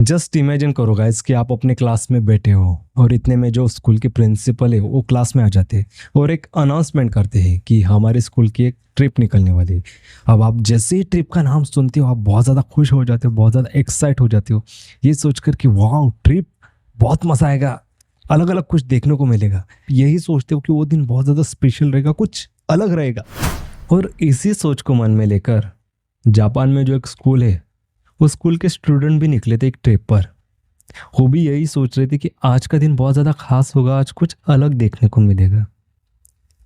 Just imagine करो guys कि आप अपने क्लास में बैठे हो और इतने में जो स्कूल के प्रिंसिपल है वो क्लास में आ जाते हैं और एक अनाउंसमेंट करते हैं कि हमारे स्कूल की एक ट्रिप निकलने वाली है। अब आप जैसे ही ट्रिप का नाम सुनते हो आप बहुत ज़्यादा खुश हो जाते हो, बहुत ज़्यादा एक्साइट हो जाते हो, ये सोचकर कि वाह ट्रिप, बहुत मज़ा आएगा, अलग अलग कुछ देखने को मिलेगा। यही सोचते हो कि वो दिन बहुत ज़्यादा स्पेशल रहेगा, कुछ अलग रहेगा। और इसी सोच को मन में लेकर जापान में जो एक स्कूल है, वो स्कूल के स्टूडेंट भी निकले थे एक ट्रिप पर। वो भी यही सोच रहे थे कि आज का दिन बहुत ज़्यादा खास होगा, आज कुछ अलग देखने को मिलेगा।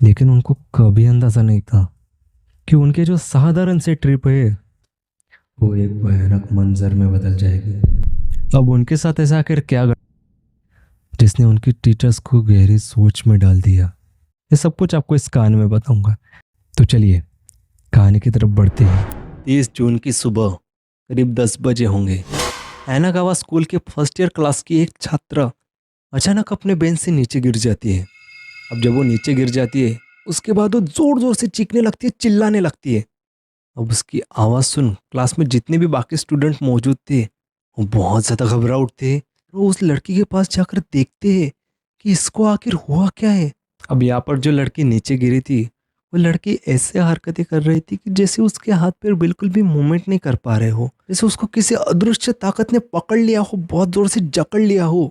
लेकिन उनको कभी अंदाजा नहीं था कि उनके जो साधारण से ट्रिप है वो एक भयानक मंजर में बदल जाएगी। अब उनके साथ ऐसा आखिर क्या घटा जिसने उनकी टीचर्स को गहरी सोच में डाल दिया, ये सब कुछ आपको इस कहानी में बताऊंगा। तो चलिए कहानी की तरफ बढ़ते हैं। 30 जून की सुबह करीब 10 बजे होंगे। एनागावा स्कूल के फर्स्ट ईयर क्लास की एक छात्रा अचानक अपने बेंच से नीचे गिर जाती है। अब जब वो नीचे गिर जाती है उसके बाद वो जोर जोर से चीखने लगती है, चिल्लाने लगती है। अब उसकी आवाज़ सुन क्लास में जितने भी बाकी स्टूडेंट मौजूद थे वो बहुत ज़्यादा घबरा उठते हैं। वो उस लड़की के पास जाकर देखते हैं कि इसको आखिर हुआ क्या है। अब यहाँ पर जो लड़की नीचे गिरी थी वो लड़की ऐसे हरकतें कर रही थी कि जैसे उसके हाथ पैर बिल्कुल भी मूवमेंट नहीं कर पा रहे हो, जैसे उसको किसी अदृश्य ताकत ने पकड़ लिया हो, बहुत जोर से जकड़ लिया हो।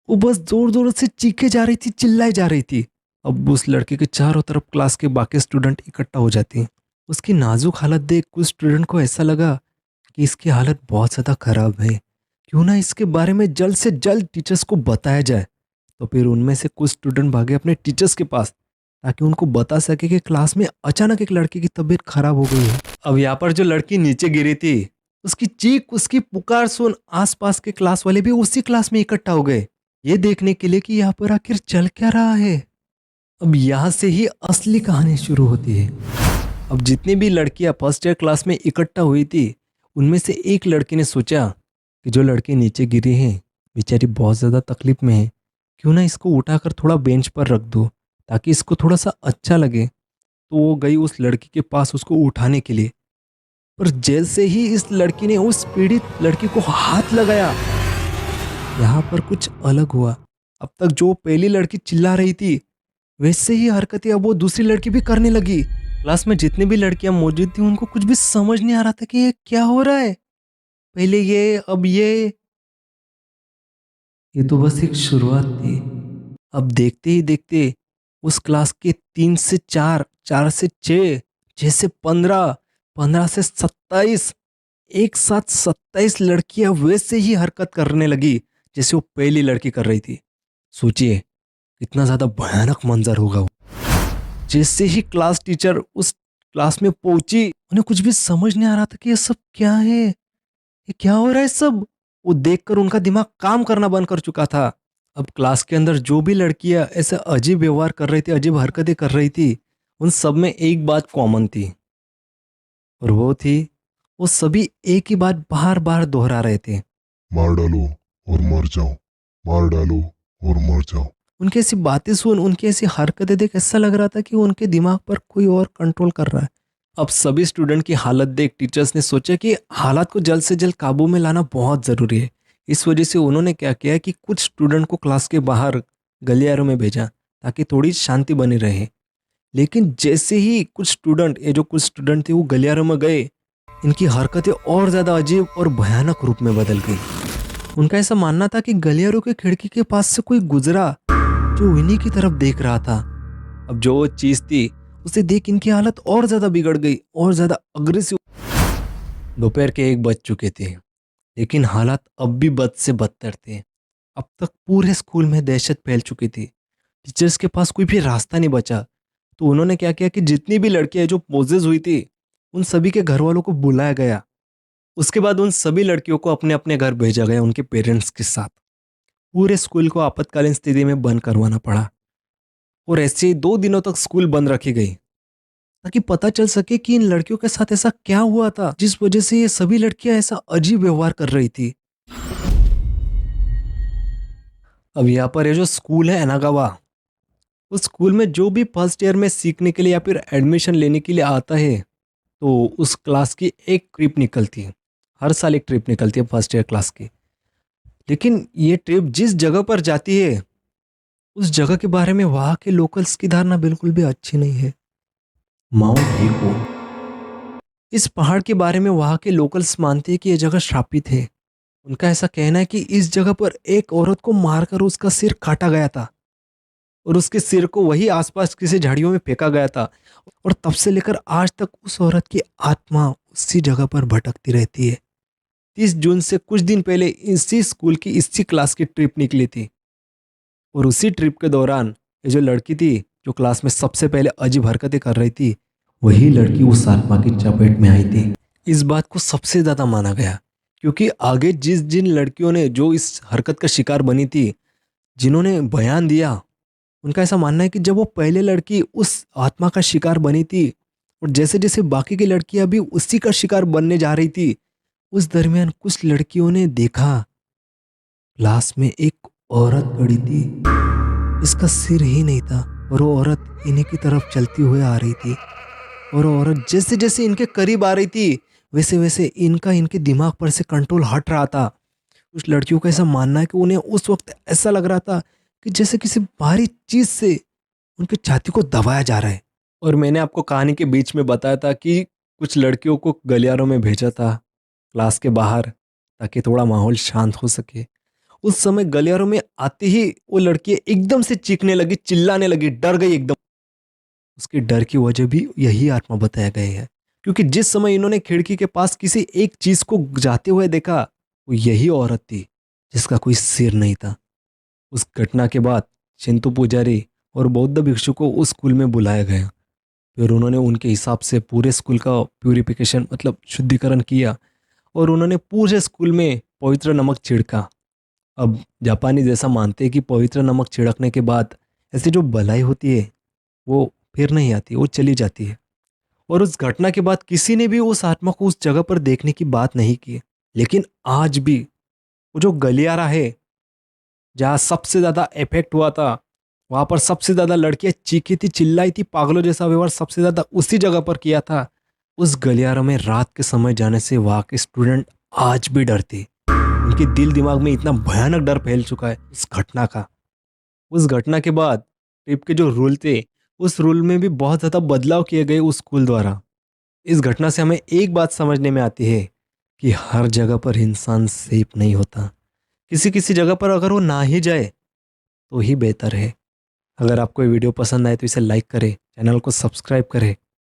वो बस जोर जोर से चीखे जा रही थी, चिल्लाई जा रही थी। अब उस लड़के के चारों तरफ क्लास के बाकी स्टूडेंट इकट्ठा हो जाते हैं। उसकी नाजुक हालत देख कुछ स्टूडेंट को ऐसा लगा कि इसकी हालत बहुत ज़्यादा खराब है, क्यों ना इसके बारे में जल्द से जल्द टीचर्स को बताया जाए। तो फिर उनमें से कुछ स्टूडेंट भागे अपने टीचर्स के पास ताकि उनको बता सके कि क्लास में अचानक एक लड़की की तबीयत खराब हो गई है। अब यहाँ पर जो लड़की नीचे गिरी थी उसकी चीख, उसकी पुकार सुन आसपास के क्लास वाले भी उसी क्लास में इकट्ठा हो गए, ये देखने के लिए कि यहाँ पर आखिर चल क्या रहा है। अब यहाँ से ही असली कहानी शुरू होती है। अब जितनी भी लड़कियां फर्स्ट ईयर क्लास में इकट्ठा हुई थी उनमें से एक लड़की ने सोचा कि जो लड़की नीचे गिरी है बेचारी बहुत ज़्यादा तकलीफ में है, क्यों ना इसको उठाकर थोड़ा बेंच पर रख दो ताकि इसको थोड़ा सा अच्छा लगे। तो वो गई उस लड़की के पास उसको उठाने के लिए, पर जैसे ही इस लड़की ने उस पीड़ित लड़की को हाथ लगाया यहाँ पर कुछ अलग हुआ। अब तक जो पहली लड़की चिल्ला रही थी वैसे ही हरकतें अब वो दूसरी लड़की भी करने लगी। क्लास में जितनी भी लड़कियां मौजूद थी उनको कुछ भी समझ नहीं आ रहा था कि ये क्या हो रहा है। पहले ये, अब ये तो बस एक शुरुआत थी। अब देखते ही देखते उस क्लास के 3 से 4, 4 से 6, 6 से 15, 15 से 27, एक साथ 27 लड़कियां वैसे ही हरकत करने लगी जैसे वो पहली लड़की कर रही थी। सोचिए कितना ज्यादा भयानक मंजर होगा वो। जैसे ही क्लास टीचर उस क्लास में पहुंची उन्हें कुछ भी समझ नहीं आ रहा था कि ये सब क्या है, ये क्या हो रहा है सब। वो देखकर उनका दिमाग काम करना बंद कर चुका था। अब क्लास के अंदर जो भी लड़कियां ऐसे अजीब व्यवहार कर रही थी, अजीब हरकतें कर रही थी, उन सब में एक बात कॉमन थी और वो थी वो सभी एक ही बात बार बार दोहरा रहे थे, मार डालो और मर जाओ, मार डालो और मर जाओ। उनकी ऐसी बातें सुन, उनकी ऐसी हरकतें देख ऐसा लग रहा था कि उनके दिमाग पर कोई और कंट्रोल कर रहा है। अब सभी स्टूडेंट की हालत देख टीचर्स ने सोचा कि हालात को जल्द से जल्द काबू में लाना बहुत ज़रूरी है। इस वजह से उन्होंने क्या किया कि कुछ स्टूडेंट को क्लास के बाहर गलियारों में भेजा ताकि थोड़ी शांति बनी रहे। लेकिन जैसे ही कुछ स्टूडेंट थे वो गलियारों में गए, इनकी हरकतें और ज़्यादा अजीब और भयानक रूप में बदल गई। उनका ऐसा मानना था कि गलियारों के खिड़की के पास से कोई गुजरा जो इन्हीं की तरफ देख रहा था। अब जो वो चीज थी उसे देख इनकी हालत और ज्यादा बिगड़ गई और ज्यादा अग्रेसिव। दोपहर के 1 बज चुके थे लेकिन हालात अब भी बद से बदतर थे। अब तक पूरे स्कूल में दहशत फैल चुकी थी, टीचर्स के पास कोई भी रास्ता नहीं बचा। तो उन्होंने क्या किया कि जितनी भी लड़कियां जो पोजेज हुई थी उन सभी के घर वालों को बुलाया गया। उसके बाद उन सभी लड़कियों को अपने अपने घर भेजा गया उनके पेरेंट्स के साथ। पूरे स्कूल को आपातकालीन स्थिति में बंद करवाना पड़ा और ऐसे ही 2 दिनों तक स्कूल बंद रखी गई ताकि पता चल सके कि इन लड़कियों के साथ ऐसा क्या हुआ था जिस वजह से ये सभी लड़कियां ऐसा अजीब व्यवहार कर रही थी। अब यहाँ पर ये जो स्कूल है एनागावा, उस स्कूल में जो भी फर्स्ट ईयर में सीखने के लिए या फिर एडमिशन लेने के लिए आता है तो उस क्लास की एक ट्रिप निकलती है। हर साल एक ट्रिप निकलती है फर्स्ट ईयर क्लास की। लेकिन ये ट्रिप जिस जगह पर जाती है उस जगह के बारे में वहाँ के लोकल्स की धारणा बिल्कुल भी अच्छी नहीं है। माउंट हीको, इस पहाड़ के बारे में वहाँ के लोकल्स मानते हैं कि यह जगह श्रापित है। उनका ऐसा कहना है कि इस जगह पर एक औरत को मारकर उसका सिर काटा गया था और उसके सिर को वही आसपास किसी झाड़ियों में फेंका गया था, और तब से लेकर आज तक उस औरत की आत्मा उसी जगह पर भटकती रहती है। 30 जून से कुछ दिन पहले इसी स्कूल की इसी क्लास की ट्रिप निकली थी, और उसी ट्रिप के दौरान ये जो लड़की थी जो क्लास में सबसे पहले अजीब हरकतें कर रही थी, वही लड़की उस आत्मा की चपेट में आई थी। इस बात को सबसे ज़्यादा माना गया क्योंकि आगे जिन लड़कियों ने जो इस हरकत का शिकार बनी थी, जिन्होंने बयान दिया, उनका ऐसा मानना है कि जब वो पहले लड़की उस आत्मा का शिकार बनी थी और जैसे जैसे बाकी की लड़कियां भी उसी का शिकार बनने जा रही थी, उस दरमियान कुछ लड़कियों ने देखा क्लास में एक औरत खड़ी थी, इसका सिर ही नहीं था और वो औरत इन्हीं की तरफ चलती हुई आ रही थी, और वो औरत जैसे जैसे इनके करीब आ रही थी वैसे वैसे इनका इनके दिमाग पर से कंट्रोल हट रहा था। कुछ लड़कियों का ऐसा मानना है कि उन्हें उस वक्त ऐसा लग रहा था कि जैसे किसी भारी चीज से उनकी छाती को दबाया जा रहा है। और मैंने आपको कहानी के बीच में बताया था कि कुछ लड़कियों को गलियारों में भेजा था क्लास के बाहर, ताकि थोड़ा माहौल शांत हो सके। उस समय गलियारों में आते ही वो लड़की एकदम से चीखने लगी, चिल्लाने लगी, डर गई एकदम। उसके डर की वजह भी यही आत्मा बताया गया है, क्योंकि जिस समय इन्होंने खिड़की के पास किसी एक चीज को जाते हुए देखा, वो यही औरत थी जिसका कोई सिर नहीं था। उस घटना के बाद शिंतो पुजारी और बौद्ध भिक्षु को उस स्कूल में बुलाया गया। फिर उन्होंने उनके हिसाब से पूरे स्कूल का प्यूरिफिकेशन मतलब शुद्धिकरण किया, और उन्होंने पूरे स्कूल में पवित्र नमक छिड़का। अब जापानी जैसा मानते हैं कि पवित्र नमक छिड़कने के बाद ऐसी जो बलाई होती है वो फिर नहीं आती, वो चली जाती है। और उस घटना के बाद किसी ने भी उस आत्मा को उस जगह पर देखने की बात नहीं की। लेकिन आज भी वो जो गलियारा है जहाँ सबसे ज़्यादा इफेक्ट हुआ था, वहाँ पर सबसे ज़्यादा लड़कियाँ चीखी थी, चिल्लाई थी, पागलों जैसा व्यवहार सबसे ज़्यादा उसी जगह पर किया था। उस गलियारा में रात के समय जाने से वहाँ के स्टूडेंट आज भी डरते। उनके दिल दिमाग में इतना भयानक डर फैल चुका है उस घटना का। उस घटना के बाद ट्रिप के जो रूल थे, उस रूल में भी बहुत ज़्यादा बदलाव किए गए उस स्कूल द्वारा। इस घटना से हमें एक बात समझने में आती है कि हर जगह पर इंसान सेफ नहीं होता। किसी किसी जगह पर अगर वो ना ही जाए तो ही बेहतर है। अगर आपको ये वीडियो पसंद आए तो इसे लाइक करें, चैनल को सब्सक्राइब करें